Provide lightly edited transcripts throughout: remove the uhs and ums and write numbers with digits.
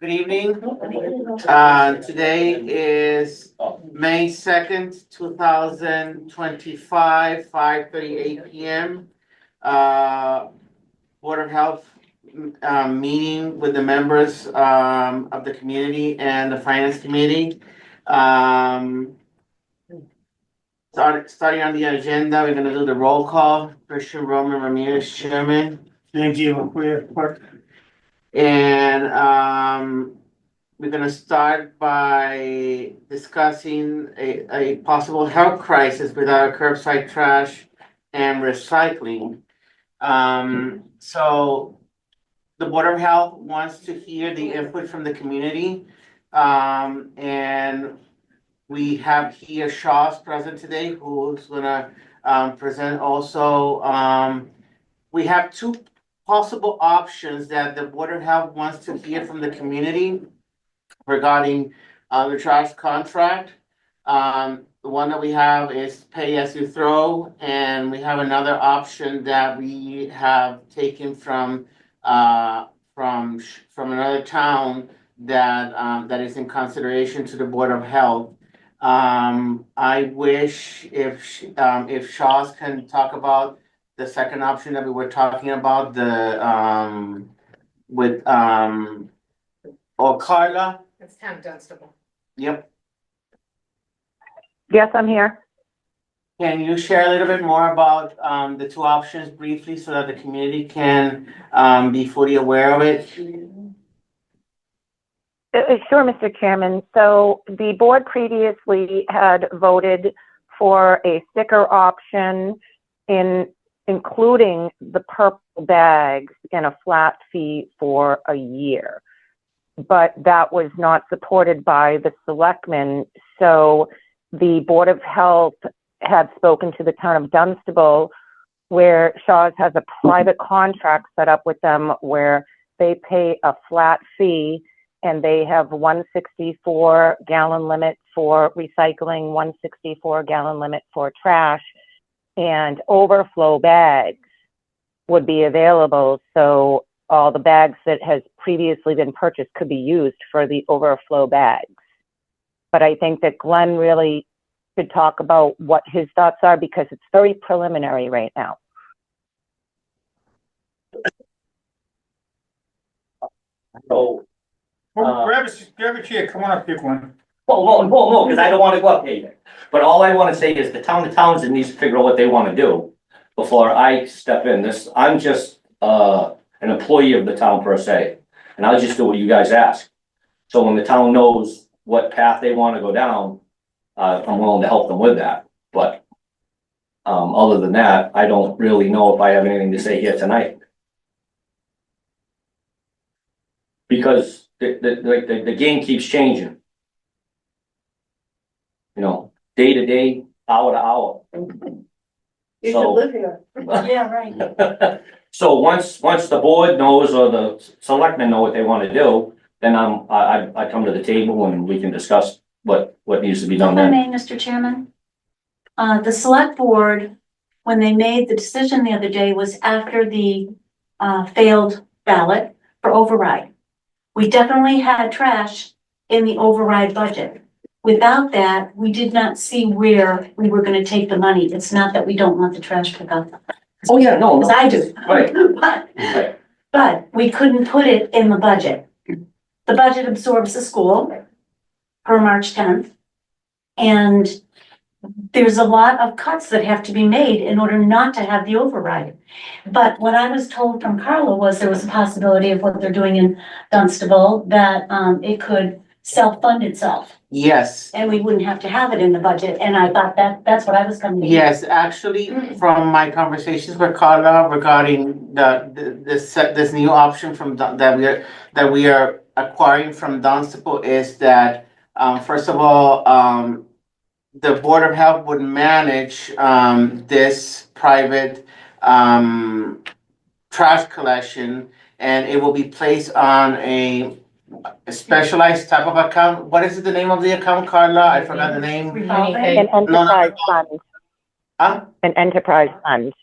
Good evening. Today is May 2nd, 2025, 5:38 PM. Board of Health meeting with the members of the community and the Finance Committee. Starting on the agenda, we're gonna do the roll call. Christian Roman Ramirez, Chairman. Thank you for your part. And we're gonna start by discussing a possible health crisis without curbside trash and recycling. So the Board of Health wants to hear the input from the community. And we have here Shaw's present today, who's gonna present also. We have two possible options that the Board of Health wants to hear from the community regarding the trash contract. The one that we have is pay as you throw, and we have another option that we have taken from another town that is in consideration to the Board of Health. I wish if Shaw's can talk about the second option that we were talking about, or Carla. It's Town Dunstable. Yep. Yes, I'm here. Can you share a little bit more about the two options briefly so that the community can be fully aware of it? Sure, Mr. Chairman. So the board previously had voted for a sticker option including the purple bags and a flat fee for a year. But that was not supported by the selectmen. So the Board of Health had spoken to the town of Dunstable, where Shaw's has a private contract set up with them where they pay a flat fee and they have 164 gallon limit for recycling, 164 gallon limit for trash, and overflow bags would be available. So all the bags that has previously been purchased could be used for the overflow bags. But I think that Glenn really should talk about what his thoughts are because it's very preliminary right now. So, Grab a chair, come on up here, Glenn. no, because I don't wanna go up here. But all I wanna say is the town of Townsend needs to figure out what they wanna do before I step in. I'm just, an employee of the town per se, and I'll just do what you guys ask. So when the town knows what path they wanna go down, I'm willing to help them with that, but, other than that, I don't really know if I have anything to say here tonight. Because the game keeps changing. You know, day to day, hour to hour. You should So- live here. Yeah, right. So once the board knows or the selectmen know what they wanna do, then I come to the table and we can discuss what needs to be done If I then. may, Mr. Chairman, the select board, when they made the decision the other day, was after the failed ballot for override. We definitely had trash in the override budget. Without that, we did not see where we were gonna take the money. It's not that we don't want the trash pickup, Oh, yeah, no, because I do. Right. But right, But we couldn't put it in the budget. The budget absorbs the school per March 10th. And there's a lot of cuts that have to be made in order not to have the override. But what I was told from Carla was there was a possibility of what they're doing in Dunstable, that it could self-fund itself. Yes. And we wouldn't have to have it in the budget. And I thought that's what I was coming to. Yes, actually, from my conversations with Carla regarding this new option that we are acquiring from Dunstable is that first of all, the Board of Health would manage this private trash collection, and it will be placed on a specialized type of account. What is the name of the account, Carla? I forgot the name. An enterprise fund. Huh? An enterprise fund.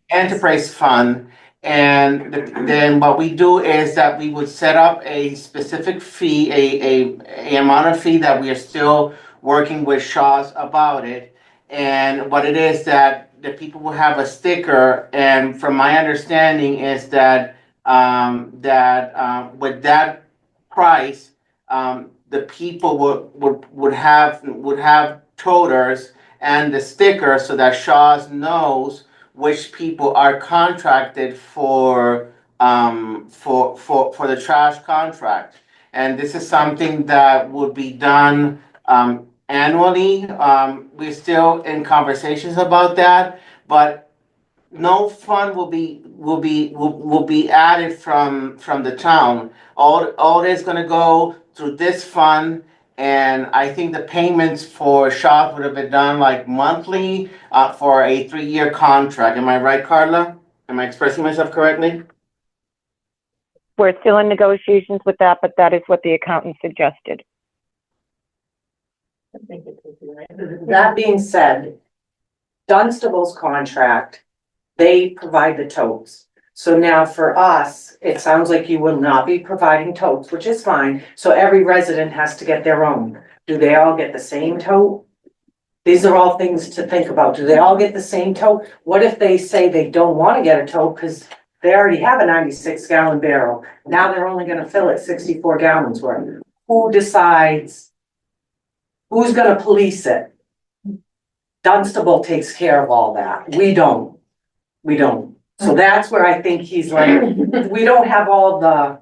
Enterprise fund, then what we do is that we would set up a specific fee, a amount of fee that we are still working with Shaw's about it. And what it is that the people will have a sticker, and from my understanding is that, with that price, the people would have toters and the sticker so that Shaw's knows which people are contracted for the trash contract. And this is something that would be done annually. We're still in conversations about that, but no fund will be added from the town. All is gonna go through this fund. And I think the payments for Shaw's would have been done like monthly, for a 3-year contract. Am I right, Carla? Am I expressing myself correctly? We're still in negotiations with that, but that is what the accountant suggested. That being said, Dunstable's contract, they provide the totes. So now for us, it sounds like you will not be providing totes, which is fine. So every resident has to get their own. Do they all get the same tote? These are all things to think about. Do they all get the same tote? What if they say they don't want to get a tote because they already have a 96-gallon barrel? Now they're only going to fill it 64 gallons worth. Who decides? Who's going to police it? Dunstable takes care of all that. We don't. So that's where I think he's like, we don't have all the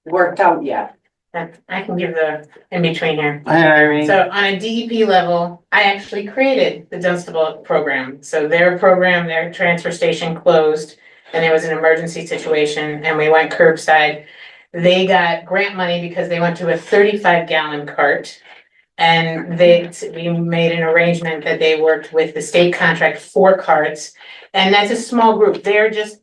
worked out yet. I can give the in-between here. Hi, Irene. So on a DEP level, I actually created the Dunstable program. So their program, their transfer station closed and there was an emergency situation and we went curbside. They got grant money because they went to a 35-gallon cart. And we made an arrangement that they worked with the state contract for carts. And that's a small group. They're just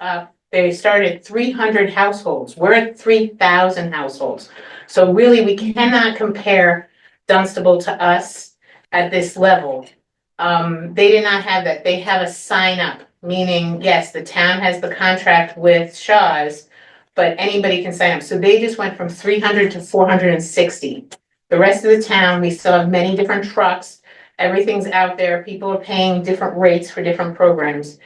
they started 300 households. We're at 3,000 households. So really, we cannot compare Dunstable to us at this level. They did not have that. They have a sign up, meaning, yes, the town has the contract with Shaw's, but anybody can sign up. So they just went from 300 to 460. The rest of the town, we still have many different trucks. Everything's out there. People are paying different rates for different programs.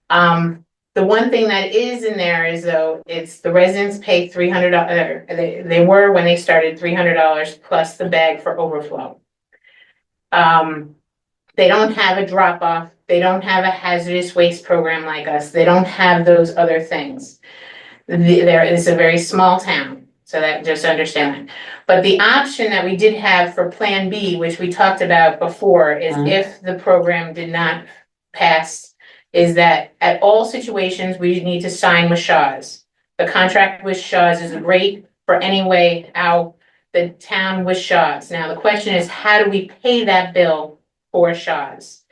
The one thing that is in there is though, it's the residents pay $300. They were when they started $300 plus the bag for overflow. They don't have a drop off. They don't have a hazardous waste program like us. They don't have those other things. There is a very small town. So that just understand that. But the option that we did have for Plan B, which we talked about before, is if the program did not pass, is that at all situations, we need to sign with Shaw's. The contract with Shaw's is great for any way how the town with Shaw's. Now, the question is, how do we pay that bill for Shaw's?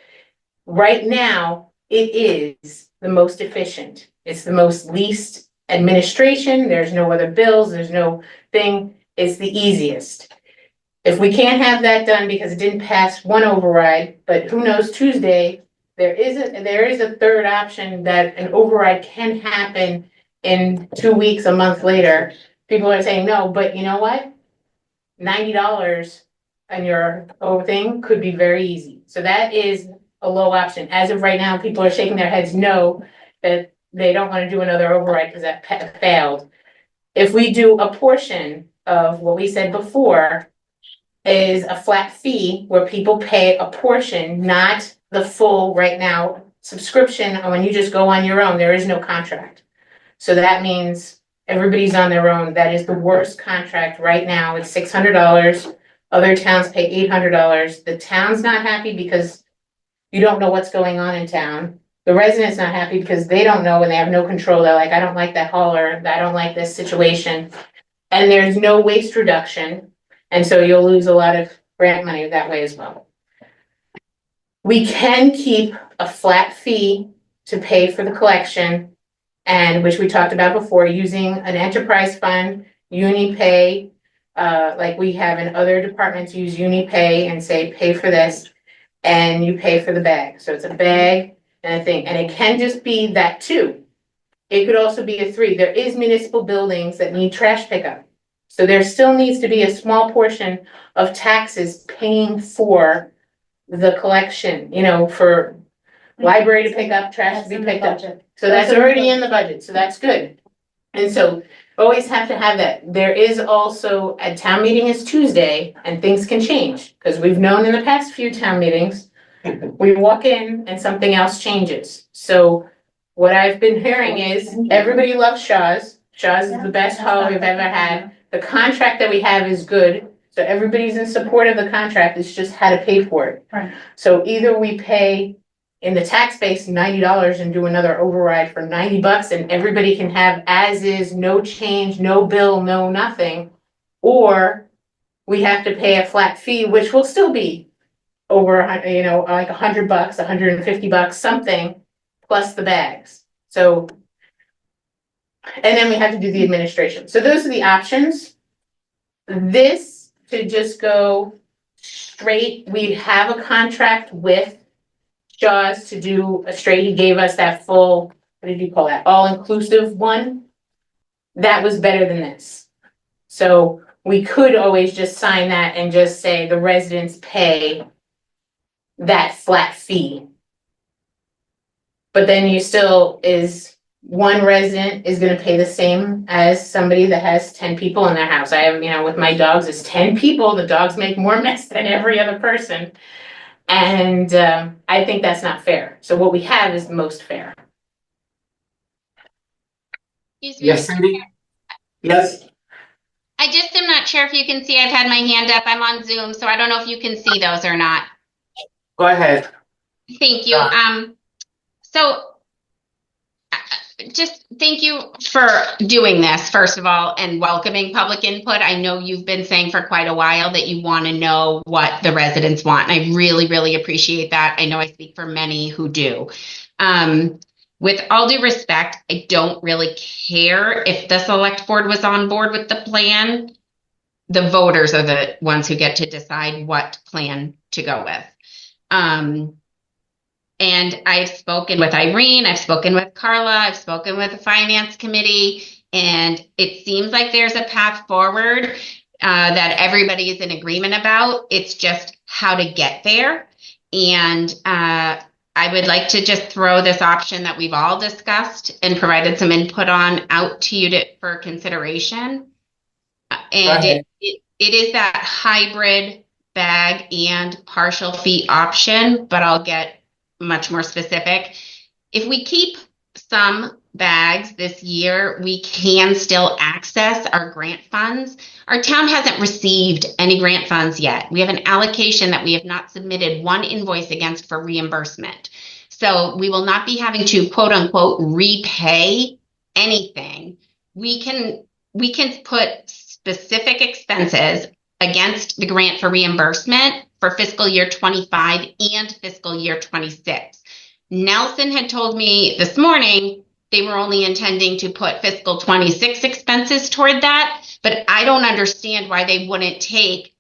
Right now, it is the most efficient. It's the most least administration, there's no other bills, there's no thing, it's the easiest. If we can't have that done because it didn't pass one override, but who knows, Tuesday, there is a third option that an override can happen in 2 weeks, a month later. People are saying no, but you know what? $90 on your thing could be very easy. So that is a low option. As of right now, people are shaking their heads no, that they don't want to do another override because that failed. If we do a portion of what we said before, is a flat fee where people pay a portion, not the full right now subscription. When you just go on your own, there is no contract. So that means everybody's on their own. That is the worst contract right now. It's $600. Other towns pay $800. The town's not happy because you don't know what's going on in town. The resident's not happy because they don't know and they have no control. They're like, I don't like that hauler. I don't like this situation. And there's no waste reduction. And so you'll lose a lot of grant money that way as well. We can keep a flat fee to pay for the collection, and which we talked about before, using an enterprise fund, UniPay, like we have in other departments, use UniPay and say, pay for this, and you pay for the bag. So it's a bag and a thing, and it can just be that too. It could also be a 3. There is municipal buildings that need trash pickup. So there still needs to be a small portion of taxes paying for the collection, for library to pick up, trash to be picked up. So that's already in the budget, so that's good. And so always have to have that. There is also, a town meeting is Tuesday and things can change. Because we've known in the past few town meetings, we walk in and something else changes. So what I've been hearing is everybody loves Shaw's. Shaw's is the best hall we've ever had. The contract that we have is good. So everybody's in support of the contract. It's just how to pay for it. Right. So either we pay in the tax base $90 and do another override for $90 and everybody can have as is, no change, no bill, no nothing. Or we have to pay a flat fee, which will still be over, like $100, $150, something, plus the bags. So, and then we have to do the administration. So those are the options. This to just go straight, we have a contract with Shaw's to do a straight, he gave us that full, what did you call that, all-inclusive one? That was better than this. So we could always just sign that and just say the residents pay that flat fee. But then you still one resident is gonna pay the same as somebody that has 10 people in their house. I have, with my dogs, it's 10 people, the dogs make more mess than every other person. And I think that's not fair. So what we have is the most fair. Excuse me. Yes, Cindy? Yes. I just am not sure if you can see, I've had my hand up, I'm on Zoom, so I don't know if you can see those or not. Go ahead. Thank you. So just thank you for doing this, first of all, and welcoming public input. I know you've been saying for quite a while that you want to know what the residents want, and I really, really appreciate that. I know I speak for many who do. With all due respect, I don't really care if the select board was on board with the plan. The voters are the ones who get to decide what plan to go with. And I've spoken with Irene, I've spoken with Carla, I've spoken with the finance committee, and it seems like there's a path forward that everybody is in agreement about. It's just how to get there. And I would like to just throw this option that we've all discussed and provided some input on out to you for consideration. And it is that hybrid bag and partial fee option, but I'll get much more specific. If we keep some bags this year, we can still access our grant funds. Our town hasn't received any grant funds yet. We have an allocation that we have not submitted one invoice against for reimbursement. So we will not be having to quote unquote repay anything. We can put specific expenses against the grant for reimbursement for fiscal year 25 and fiscal year 26. Nelson had told me this morning they were only intending to put fiscal 26 expenses toward that, but I don't understand why they wouldn't take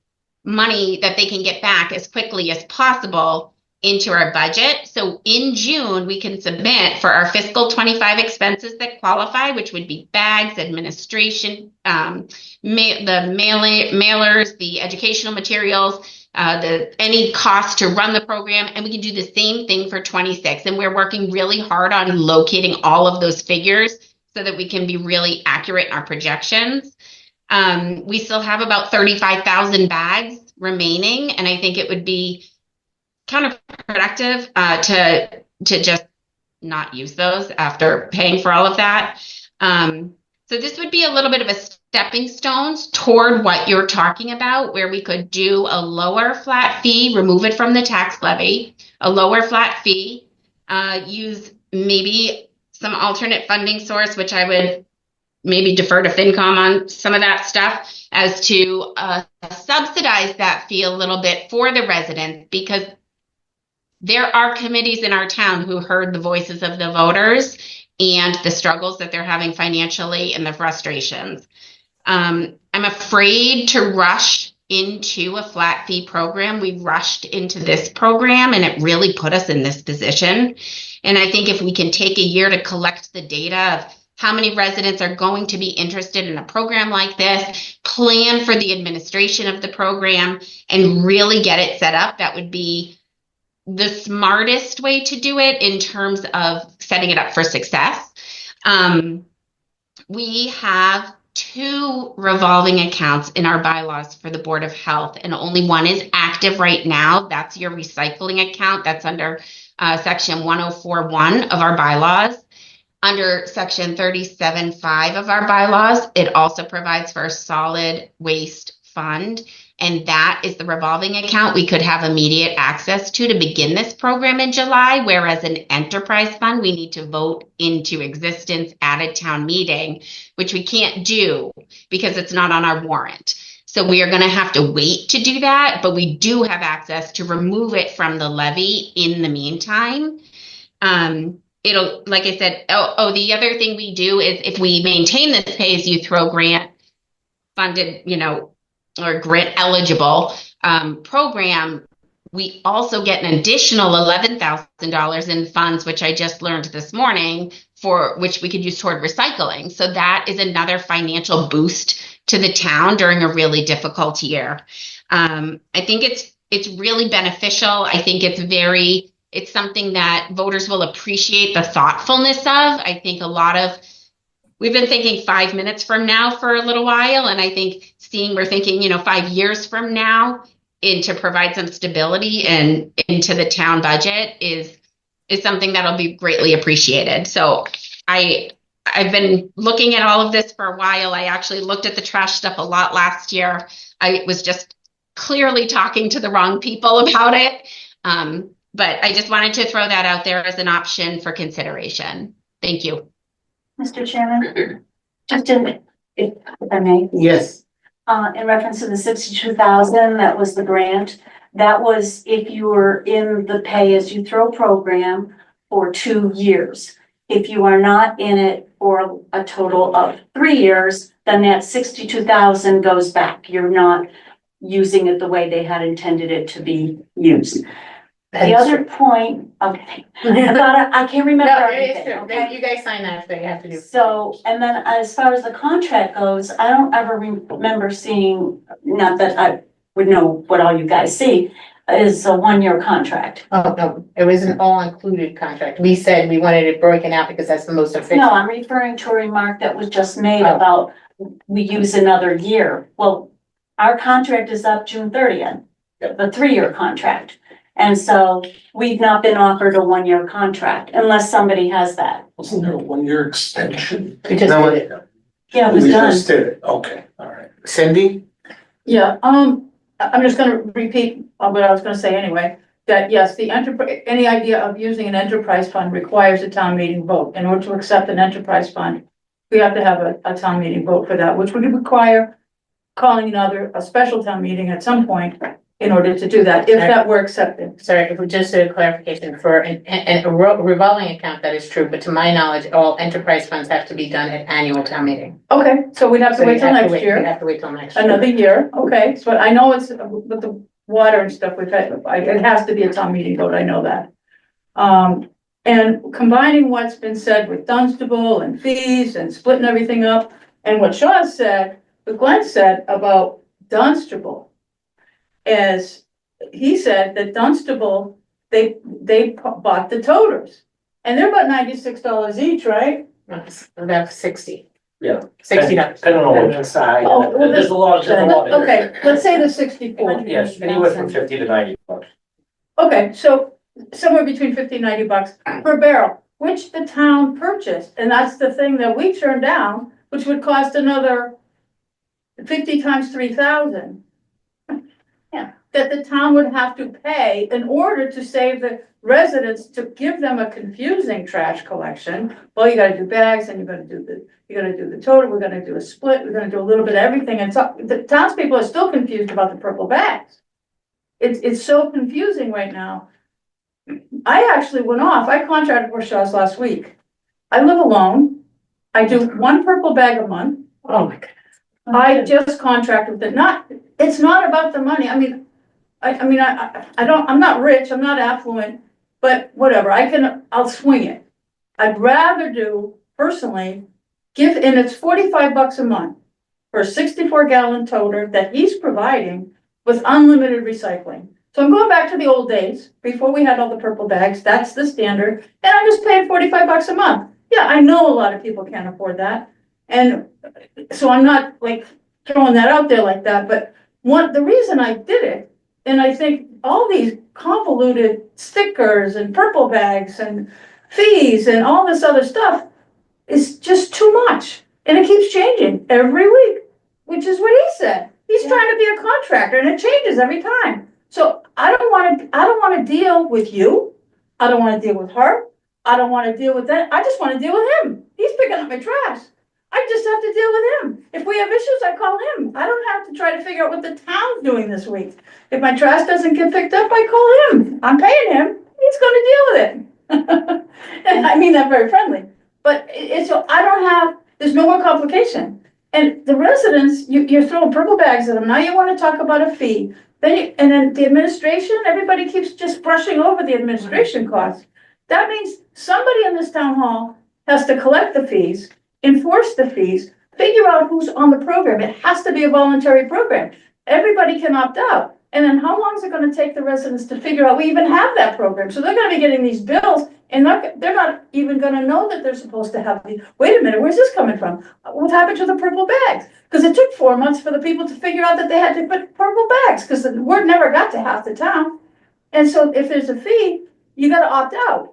money that they can get back as quickly as possible into our budget. So in June, we can submit for our fiscal 25 expenses that qualify, which would be bags, administration, the mailers, the educational materials, any cost to run the program, and we can do the same thing for 26. And we're working really hard on locating all of those figures so that we can be really accurate in our projections. We still have about 35,000 bags remaining, and I think it would be counterproductive to just not use those after paying for all of that. So this would be a little bit of a stepping stones toward what you're talking about, where we could do a lower flat fee, remove it from the tax levy, a lower flat fee, use maybe some alternate funding source, which I would maybe defer to FinCom on some of that stuff, as to subsidize that fee a little bit for the residents, because there are committees in our town who heard the voices of the voters and the struggles that they're having financially and the frustrations. I'm afraid to rush into a flat fee program. We rushed into this program and it really put us in this position. And I think if we can take a year to collect the data of how many residents are going to be interested in a program like this, plan for the administration of the program, and really get it set up, that would be the smartest way to do it in terms of setting it up for success. We have 2 revolving accounts in our bylaws for the Board of Health, and only one is active right now. That's your recycling account. That's under section 104.1 of our bylaws. Under section 37.5 of our bylaws, it also provides for a solid waste fund. And that is the revolving account we could have immediate access to begin this program in July, whereas an enterprise fund, we need to vote into existence at a town meeting, which we can't do because it's not on our warrant. So we are going to have to wait to do that, but we do have access to remove it from the levy in the meantime. It'll, like I said, the other thing we do is if we maintain this pay-as-you-throw grant funded, or grant eligible program, we also get an additional $11,000 in funds, which I just learned this morning, for which we could use toward recycling. So that is another financial boost to the town during a really difficult year. I think it's really beneficial. I think it's something that voters will appreciate the thoughtfulness of. I think we've been thinking 5 minutes from now for a little while. And I think we're thinking, 5 years from now, to provide some stability and into the town budget is something that'll be greatly appreciated. So I've been looking at all of this for a while. I actually looked at the trash stuff a lot last year. I was just clearly talking to the wrong people about it. But I just wanted to throw that out there as an option for consideration. Thank you. Mr. Chairman, just if I may. Yes. In reference to the 62,000, that was the grant. That was if you were in the pay-as-you-throw program for 2 years. If you are not in it for a total of 3 years, then that 62,000 goes back. You're not using it the way they had intended it to be used. The other point, okay, I can't remember everything, okay? You guys sign that, so you have to do. So, and then as far as the contract goes, I don't ever remember seeing, not that I would know what all you guys see, is a 1-year contract. Oh, no, it was an all-included contract. We said we wanted it broken out because that's the most efficient. No, I'm referring to a remark that was just made about we use another year. Well, our contract is up June 30th, the 3-year contract. And so we've not been offered a 1-year contract unless somebody has that. Wasn't there a 1-year extension? We just No, did it. Yeah, it was We done. just did it, okay, all right. Cindy? Yeah, I'm just gonna repeat what I was gonna say anyway, that yes, any idea of using an enterprise fund requires a town meeting vote. In order to accept an enterprise fund, we have to have a town meeting vote for that, which would require calling a special town meeting at some point in order to do that, if that were accepted. Sorry, if we just a clarification for a revolving account, that is true, but to my knowledge, all enterprise funds have to be done at annual town meeting. Okay, so we'd have to wait till next We year, have to wait till next year. another year, okay, so I know it's with the water and stuff, it has to be a town meeting vote, I know that. And combining what's been said with Dunstable and fees and splitting everything up, and what Shaw said, what Glenn said about Dunstable, as he said that Dunstable, they bought the toters, and they're about $96 each, right? It's about 60. Yeah. $60. Depending on what inside, Oh, well, there's a lot. Okay, let's say the 64. Yes, anywhere from 50 to 90 bucks. Okay, so somewhere between 50 and 90 bucks per barrel, which the town purchased, and that's the thing that we turned down, which would cost another 50 times 3,000. That the town would have to pay in order to save the residents, to give them a confusing trash collection. Well, you gotta do bags, and you're gonna do the total, we're gonna do a split, we're gonna do a little bit of everything, and so the townspeople are still confused about the purple bags. It's so confusing right now. I actually went off, I contracted for Shaw's last week. I live alone, I do 1 purple bag a month. Oh my God. I just contracted with it, not, it's not about the money. I mean, I'm not rich, I'm not affluent, but whatever, I'll swing it. I'd rather do, personally, and it's $45 a month for a 64-gallon toter that he's providing with unlimited recycling. So I'm going back to the old days, before we had all the purple bags, that's the standard, and I'm just paying $45 a month. Yeah, I know a lot of people can't afford that, and so I'm not like throwing that out there like that, but the reason I did it, and I think all these convoluted stickers and purple bags and fees and all this other stuff is just too much, and it keeps changing every week, which is what he said. He's trying to be a contractor, and it changes every time. So I don't want to deal with you. I don't want to deal with her. I don't want to deal with that. I just want to deal with him. He's picking up my trash. I just have to deal with him. If we have issues, I call him. I don't have to try to figure out what the town's doing this week. If my trash doesn't get picked up, I call him. I'm paying him. He's going to deal with it. And I mean that very friendly. But there's no more complication. And the residents, you're throwing purple bags at them. Now you want to talk about a fee. And then the administration, everybody keeps just brushing over the administration costs. That means somebody in this town hall has to collect the fees, enforce the fees, figure out who's on the program. It has to be a voluntary program. Everybody can opt out. And then how long is it going to take the residents to figure out we even have that program? So they're going to be getting these bills, and they're not even going to know that they're supposed to have these. Wait a minute, where's this coming from? What happened to the purple bags? Because it took 4 months for the people to figure out that they had to put purple bags, because the word never got to half the town. And so if there's a fee, you got to opt out.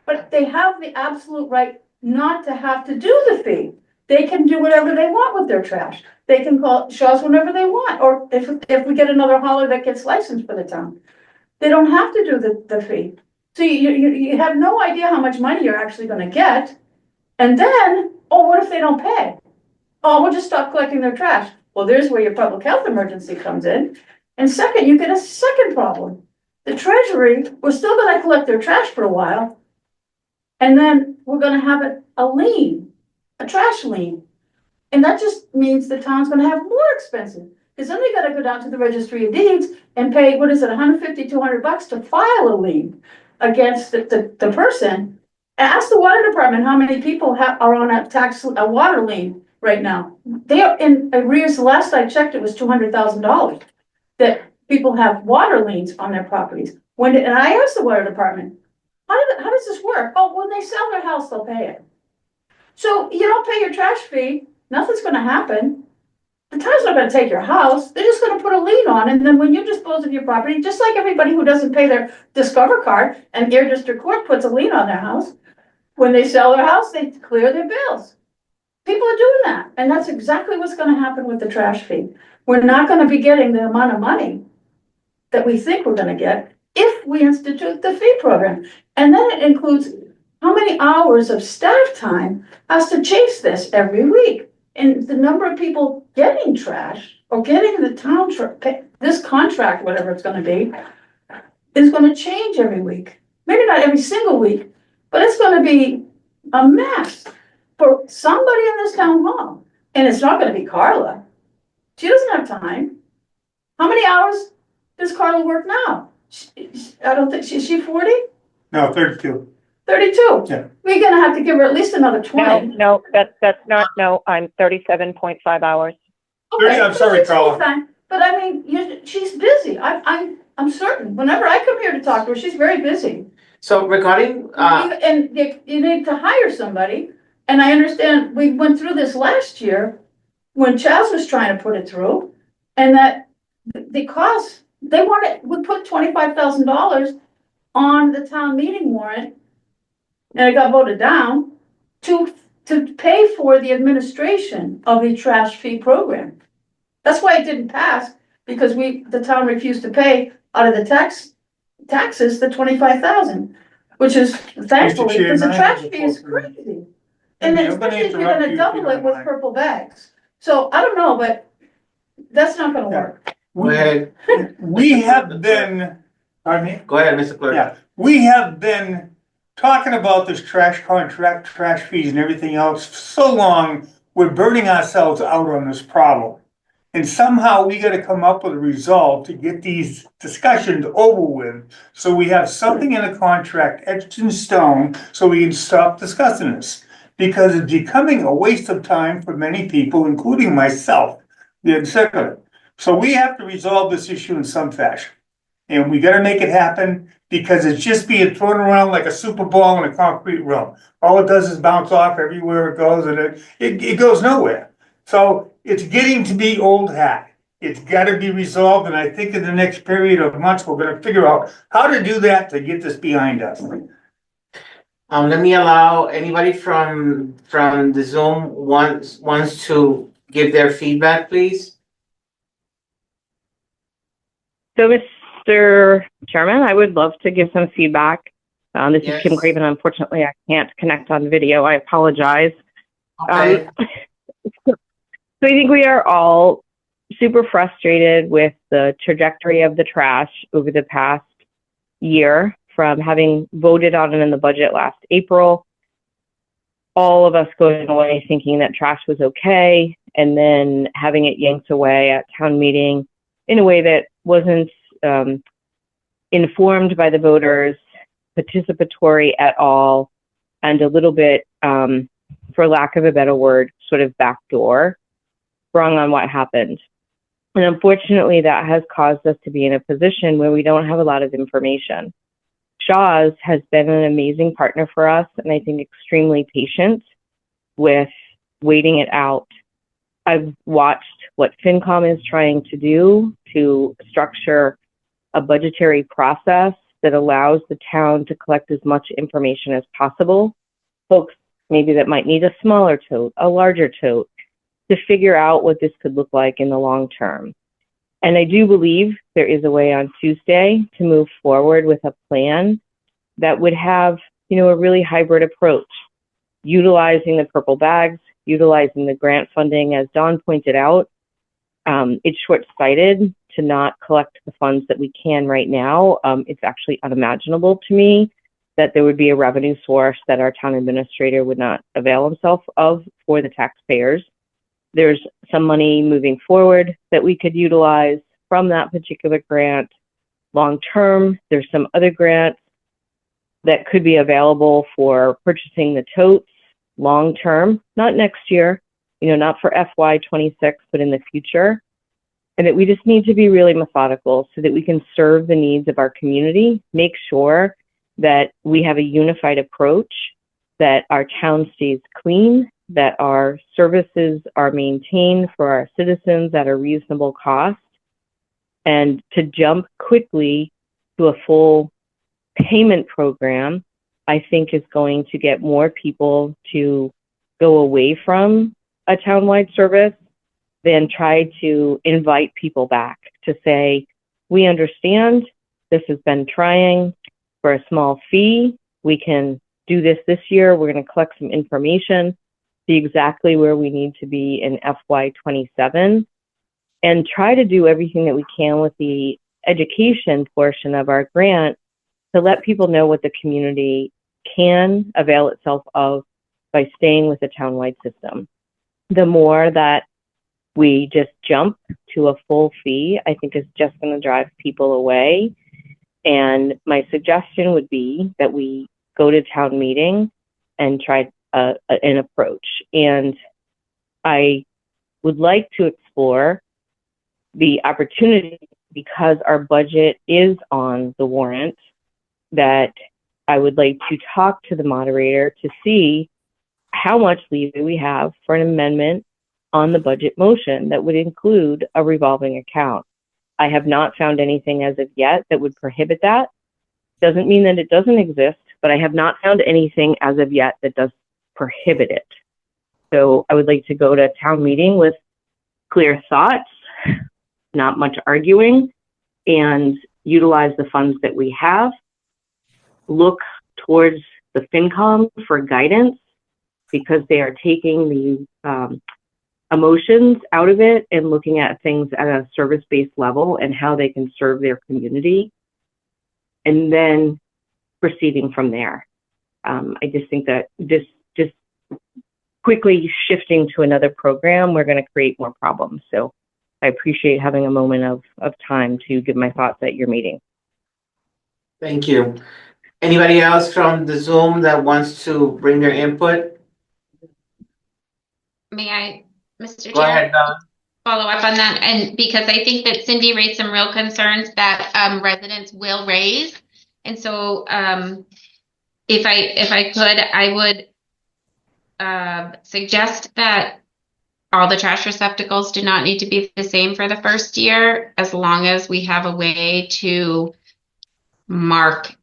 But they have the absolute right not to have to do the fee. They can do whatever they want with their trash. They can call Shaw's whenever they want, or if we get another hauler that gets licensed for the town. They don't have to do the fee. So you have no idea how much money you're actually going to get. And then, what if they don't pay? Oh, we'll just stop collecting their trash. Well, there's where your public health emergency comes in. And second, you get a second problem. The Treasury, we're still going to collect their trash for a while. And then we're going to have a lien, a trash lien. And that just means the town's going to have more expensive. Because then they got to go down to the registry of deeds and pay, $150, $200 to file a lien against the person. Ask the water department how many people are on a water lien right now. They are in arrears. The last I checked, it was $200,000 that people have water liens on their properties. And I asked the water department, how does this work? Oh, when they sell their house, they'll pay it. So you don't pay your trash fee, nothing's going to happen. The town's not going to take your house. They're just going to put a lien on, and then when you dispose of your property, just like everybody who doesn't pay their Discover card, and Air District Court puts a lien on their house, when they sell their house, they clear their bills. People are doing that, and that's exactly what's going to happen with the trash fee. We're not going to be getting the amount of money that we think we're going to get if we institute the fee program. And then it includes how many hours of staff time has to chase this every week. And the number of people getting trash or getting the town, this contract, whatever it's going to be, is going to change every week. Maybe not every single week, but it's going to be a mess for somebody in this town hall. And it's not going to be Carla. She doesn't have time. How many hours does Carla work now? I don't think, is she 40? No, 32. 32? Yeah. We're gonna have to give her at least another 20. No, that's not, no, I'm 37.5 hours. Okay, I'm sorry, but Carla. fine. But I mean, she's busy. I'm certain. Whenever I come here to talk to her, she's very busy. So regarding, And you need to hire somebody. And I understand, we went through this last year when Chaz was trying to put it through. And that the cost, we put $25,000 on the town meeting warrant. And it got voted down to pay for the administration of the trash fee program. That's why it didn't pass, because the town refused to pay out of the taxes the $25,000, which is thankfully, Chair, because the may I trash have the fee is floor, crazy. And then I'm gonna especially if you're interrupt gonna you if double you it don't with mind. purple bags. So I don't know, but that's not gonna work. go ahead, We have been, pardon me? go ahead, Mr. Clerk. Yeah, we have been talking about this trash contract, trash fees and everything else for so long, we're burning ourselves out on this problem. And somehow we gotta come up with a resolve to get these discussions over with. So we have something in the contract etched in stone, so we can stop discussing this. Because it's becoming a waste of time for many people, including myself, the executive. So we have to resolve this issue in some fashion. And we gotta make it happen because it's just being thrown around like a super ball in a concrete room. All it does is bounce off everywhere it goes and it goes nowhere. So it's getting to be old hat. It's gotta be resolved, and I think in the next period of months, we're gonna figure out how to do that to get this behind us. Let me allow anybody from the Zoom wants to give their feedback, please. So, Mr. Chairman, I would love to give some feedback. This is Kim Yes. Craven. Unfortunately, I can't connect on video. I apologize. Okay, So I think we are all super frustrated with the trajectory of the trash over the past year, from having voted on it in the budget last April, all of us going away thinking that trash was okay, and then having it yanked away at town meeting in a way that wasn't informed by the voters, participatory at all, and a little bit, for lack of a better word, sort of backdoor, sprung on what happened. And unfortunately, that has caused us to be in a position where we don't have a lot of information. Shaw's has been an amazing partner for us, and I think extremely patient with waiting it out. I've watched what FinCom is trying to do to structure a budgetary process that allows the town to collect as much information as possible. Folks maybe that might need a smaller tote, a larger tote, to figure out what this could look like in the long term. And I do believe there is a way on Tuesday to move forward with a plan that would have, a really hybrid approach, utilizing the purple bags, utilizing the grant funding. As Don pointed out, it's short-sighted to not collect the funds that we can right now. It's actually unimaginable to me that there would be a revenue source that our town administrator would not avail himself of for the taxpayers. There's some money moving forward that we could utilize from that particular grant. Long term, there's some other grants that could be available for purchasing the totes long term, not next year, not for FY26, but in the future. And that we just need to be really methodical so that we can serve the needs of our community, make sure that we have a unified approach, that our town stays clean, that our services are maintained for our citizens at a reasonable cost, and to jump quickly to a full payment program, I think is going to get more people to go away from a townwide service than try to invite people back to say, we understand this has been trying. For a small fee, we can do this year. We're going to collect some information, see exactly where we need to be in FY27, and try to do everything that we can with the education portion of our grant to let people know what the community can avail itself of by staying with the townwide system. The more that we just jump to a full fee, I think is just going to drive people away. And my suggestion would be that we go to town meeting and try an approach. And I would like to explore the opportunity, because our budget is on the warrant, that I would like to talk to the moderator to see how much leeway we have for an amendment on the budget motion that would include a revolving account. I have not found anything as of yet that would prohibit that. Doesn't mean that it doesn't exist, but I have not found anything as of yet that does prohibit it. So I would like to go to town meeting with clear thoughts, not much arguing, and utilize the funds that we have. Look towards the FinCom for guidance, because they are taking the emotions out of it and looking at things at a service-based level and how they can serve their community, and then proceeding from there. I just think that just quickly shifting to another program, we're going to create more problems. So I appreciate having a moment of time to give my thoughts at your meeting. Thank you. Anybody else from the Zoom that wants to bring their input? May I, Mr. Go Chair? ahead, Don. Follow up on that, and because I think that Cindy raised some real concerns that residents will raise. And so if I could, I would suggest that all the trash receptacles do not need to be the same for the first year, as long as we have a way to mark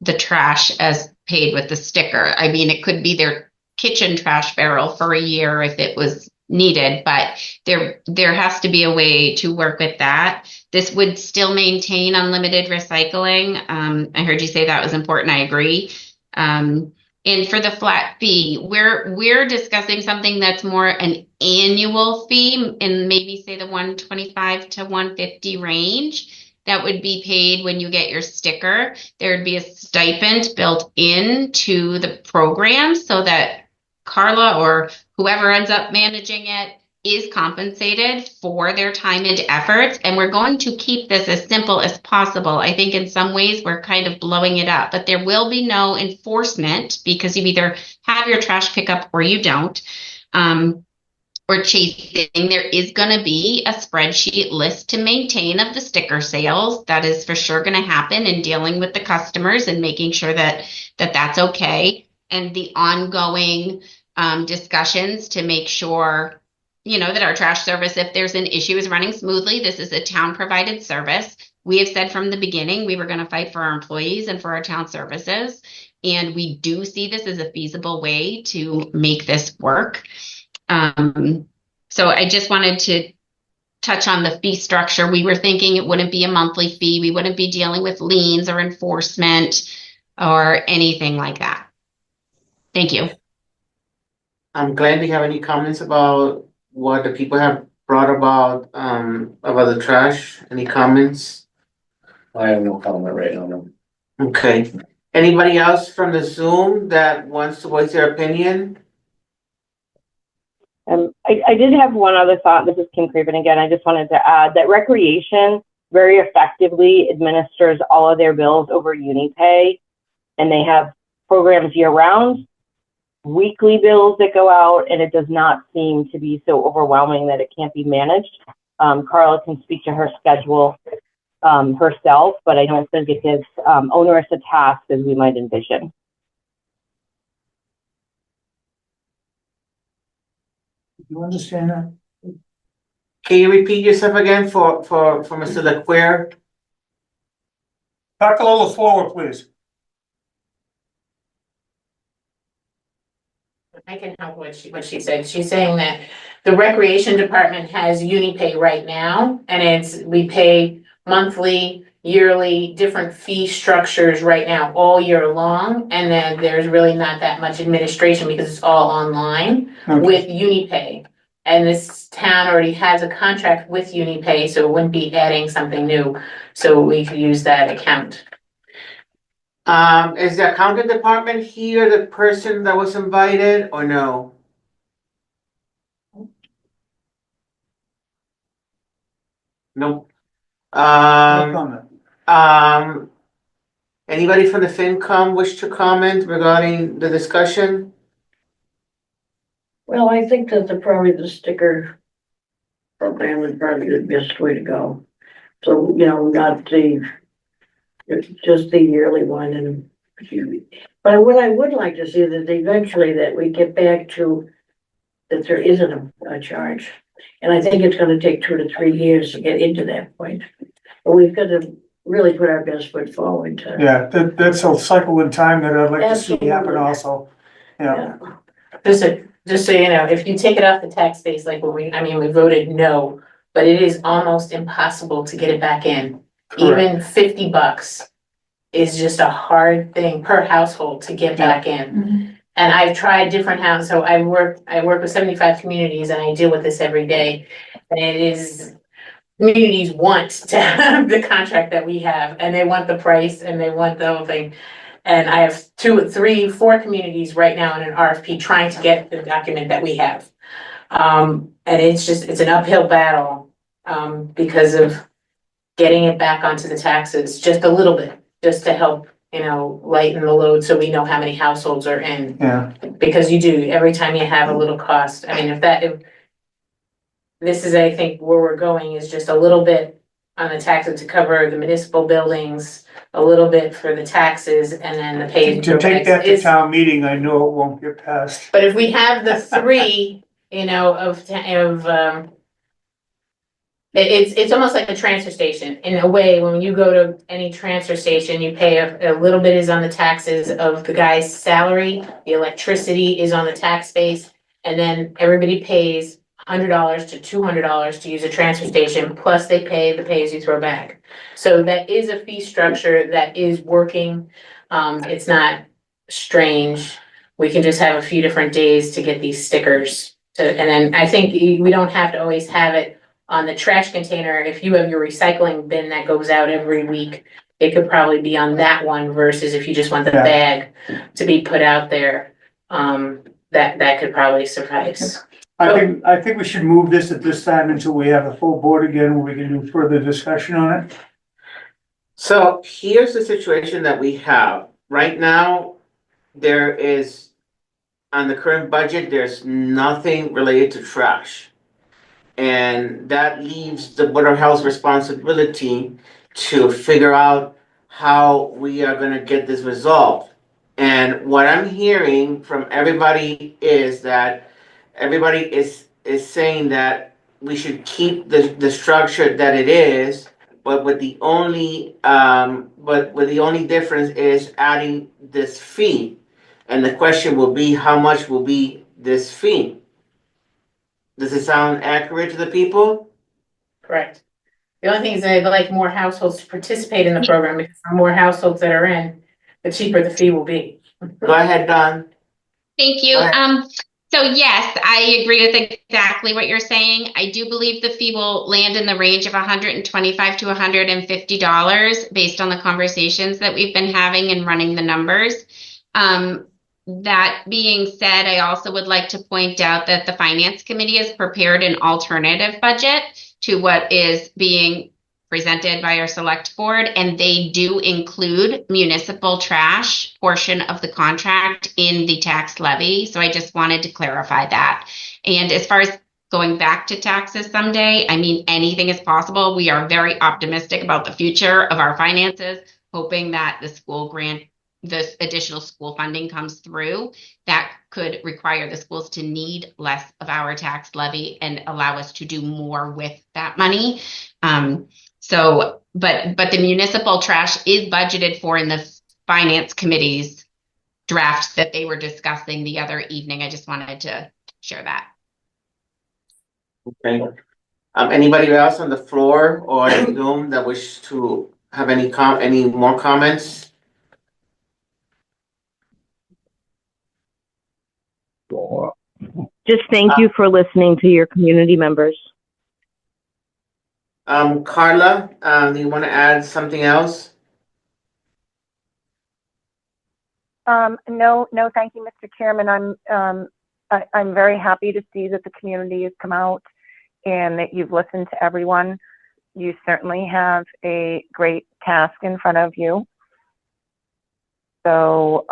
the trash as paid with the sticker. I mean, it could be their kitchen trash barrel for a year if it was needed, but there has to be a way to work with that. This would still maintain unlimited recycling. I heard you say that was important. I agree. And for the flat fee, we're discussing something that's more an annual fee, and maybe say the 125 to 150 range. That would be paid when you get your sticker. There would be a stipend built into the program so that Carla or whoever ends up managing it is compensated for their time and efforts. And we're going to keep this as simple as possible. I think in some ways we're kind of blowing it up, but there will be no enforcement because you either have your trash pickup or you don't. Or chasing, there is going to be a spreadsheet list to maintain of the sticker sales. That is for sure going to happen in dealing with the customers and making sure that that's okay. And the ongoing discussions to make sure, that our trash service, if there's an issue, is running smoothly. This is a town provided service. We have said from the beginning, we were going to fight for our employees and for our town services. And we do see this as a feasible way to make this work. So I just wanted to touch on the fee structure. We were thinking it wouldn't be a monthly fee. We wouldn't be dealing with liens or enforcement or anything like that. Thank you. I'm glad you have any comments about what the people have brought about the trash. Any comments? I have no comment right now, no. Okay. Anybody else from the Zoom that wants to voice their opinion? I did have one other thought. This is Kim Craven again. I just wanted to add that Recreation very effectively administers all of their bills over UniPay, and they have programs year-round, weekly bills that go out, and it does not seem to be so overwhelming that it can't be managed. Carla can speak to her schedule herself, but I don't think it gives onerous a task as we might envision. You understand that? Can you repeat yourself again for Mr. Leclerc? Talk a little slower, please. I can help what she said. She's saying that the recreation department has UniPay right now, and we pay monthly, yearly, different fee structures right now all year long, and then there's really not that much administration because it's all online with UniPay. And this town already has a contract with UniPay, so it wouldn't be adding something new. So we could use that account. Is the accounting department here the person that was invited or no? Nope. No comment. Anybody from the FinCom wish to comment regarding the discussion? Well, I think that probably the sticker program is probably the best way to go. So, not just the yearly one and, but what I would like to see is that eventually that we get back to that there isn't a charge. And I think it's gonna take 2 to 3 years to get into that point. But we've got to really put our best foot forward to. Yeah, that's a cycle in time that I'd like to see happen Absolutely. also. Yeah. Just so you know, if you take it off the tax base, like we voted no, but it is almost impossible to get it back in. Correct. Even $50 is just a hard thing per household to get back in. And I've tried different houses, so I work with 75 communities and I deal with this every day. And it is, communities want to have the contract that we have, and they want the price and they want the whole thing. And I have 2, 3, 4 communities right now in an RFP trying to get the document that we have. And it's an uphill battle. because of getting it back onto the taxes, just a little bit, just to help, lighten the load so we know how many households are in. Yeah, Because you do, every time you have a little cost, I mean, if this is, I think, where we're going is just a little bit on the taxes to cover the municipal buildings, a little bit for the taxes, and then the pay. to take that to town meeting, I know it won't get passed. But if we have the three, it's almost like a transfer station. In a way, when you go to any transfer station, you pay a little bit is on the taxes of the guy's salary, the electricity is on the tax base, and then everybody pays $100 to $200 to use a transfer station, plus they pay the pay-as-you-throw bag. So that is a fee structure that is working. It's not strange. We can just have a few different days to get these stickers. And then I think we don't have to always have it on the trash container. If you have your recycling bin that goes out every week, it could probably be on that one versus if you just want the Yeah. bag to be put out there. That could probably suffice. I think we should move this at this time until we have a full board again, where we can do further discussion on it. So here's the situation that we have. Right now, there is, on the current budget, there's nothing related to trash. And that leaves the Board of Health's responsibility to figure out how we are gonna get this resolved. And what I'm hearing from everybody is that everybody is saying that we should keep the structure that it is, but with the only difference is adding this fee. And the question will be, how much will be this fee? Does it sound accurate to the people? Correct. The only thing is I'd like more households to participate in the program, because the more households that are in, the cheaper the fee will be. Go ahead, Don. Thank you. Go ahead. So yes, I agree with exactly what you're saying. I do believe the fee will land in the range of $125 to $150 based on the conversations that we've been having and running the numbers. That being said, I also would like to point out that the Finance Committee has prepared an alternative budget to what is being presented by our select board, and they do include municipal trash portion of the contract in the tax levy. So I just wanted to clarify that. And as far as going back to taxes someday, I mean, anything is possible. We are very optimistic about the future of our finances, hoping that the school grant, this additional school funding comes through. That could require the schools to need less of our tax levy and allow us to do more with that money. But the municipal trash is budgeted for in the Finance Committee's draft that they were discussing the other evening. I just wanted to share that. Okay. Anybody else on the floor or in Zoom that wish to have any more comments? Just thank you for listening to your community members. Carla, do you want to add something else? No, thank you, Mr. Chairman. I'm very happy to see that the community has come out and that you've listened to everyone. You certainly have a great task in front of you. So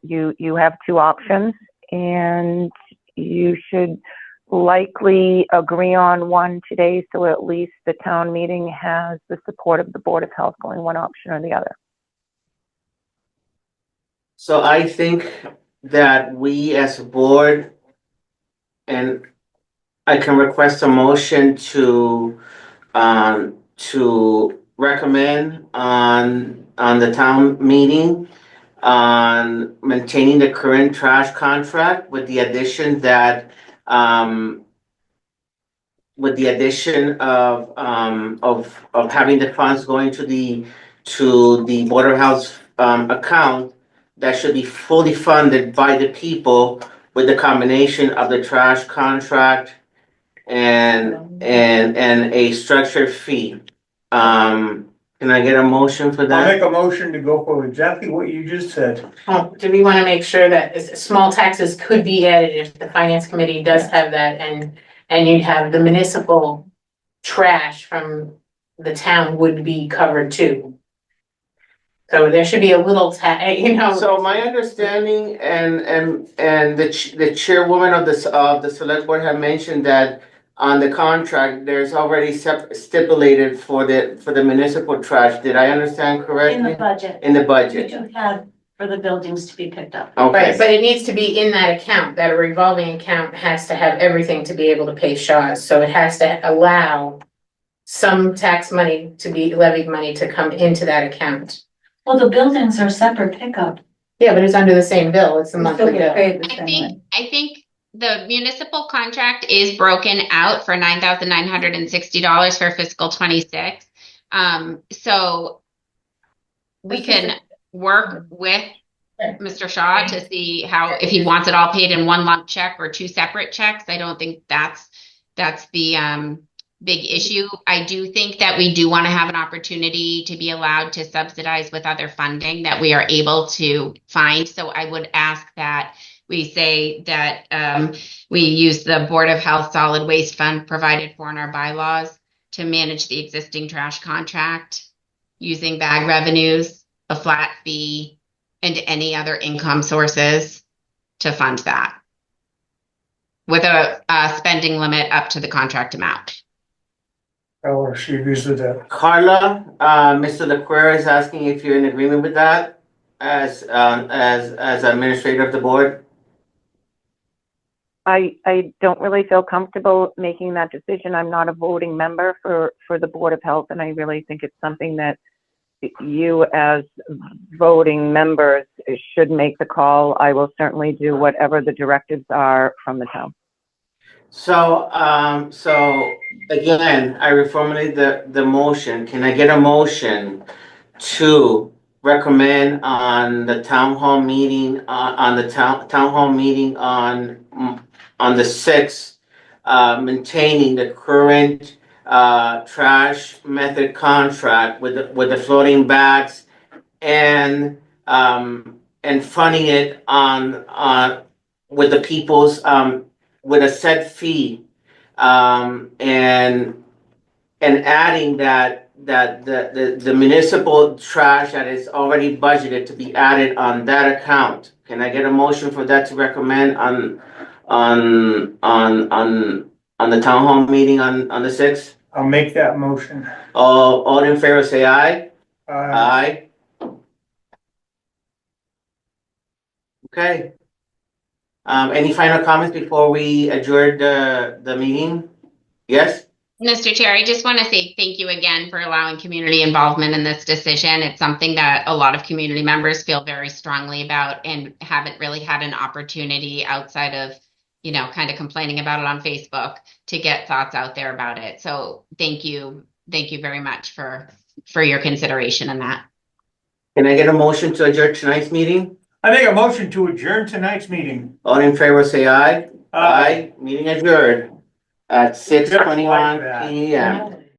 you have two options, and you should likely agree on one today, so at least the town meeting has the support of the Board of Health going one option or the other. So I think that we as a board, and I can request a motion to recommend on the town meeting on maintaining the current trash contract with the addition that of having the funds going to the Board of Health account that should be fully funded by the people with the combination of the trash contract and a structured fee. Can I get a motion for I'll that? make a motion to go for exactly what you just said. Do we want to make sure that small taxes could be added if the Finance Committee does have that, and you have the municipal trash from the town would be covered too. So there should be a little So my understanding and the chairwoman of the select board have mentioned that on the contract, there's already stipulated for the municipal trash. Did I understand In the correctly? budget, In the you budget, do have for the buildings to be picked up. Right, okay. but it needs to be in that account, that a revolving account has to have everything to be able to pay Shaw's, so it has to allow some tax money to be levied money to come into that account. Well, the buildings are separate pickup. Yeah, but it's under the same bill, it's a We still monthly get bill. paid the I same think, way. I think the municipal contract is broken out for $9,960 for fiscal 26. So we can work with Mr. Shaw to see how, if he wants it all paid in one lump check or two separate checks. I don't think that's the big issue. I do think that we do want to have an opportunity to be allowed to subsidize with other funding that we are able to find. So I would ask that we say that we use the Board of Health Solid Waste Fund provided for in our bylaws to manage the existing trash contract using bag revenues, a flat fee, and any other income sources to fund that with a spending limit up to the contract amount. Or she agrees with that. Carla, Mr. Leclerc is asking if you're in agreement with that as administrator of the board. I don't really feel comfortable making that decision. I'm not a voting member for the Board of Health, and I really think it's something that you as voting members should make the call. I will certainly do whatever the directives are from the town. So, again, I reformulate the motion. Can I get a motion to recommend on the town hall meeting, on the town hall meeting on the 6th, maintaining the current trash method contract with the floating bags and funding it on with the people's with a set fee, and adding that the municipal trash that is already budgeted to be added on that account. Can I get a motion for that to recommend on the town hall meeting on the 6th? I'll make that motion. All in favor, say aye. Aye. Okay. Any final comments before we adjourn the meeting? Yes? Mr. Chair, I just want to say thank you again for allowing community involvement in this decision. It's something that a lot of community members feel very strongly about and haven't really had an opportunity outside of, kind of complaining about it on Facebook to get thoughts out there about it. So thank you. Thank you very much for your consideration in that. Can I get a motion to adjourn tonight's meeting? I make a motion to adjourn tonight's meeting. All in favor, say aye. Aye. Meeting adjourned at 6:21 that. PM.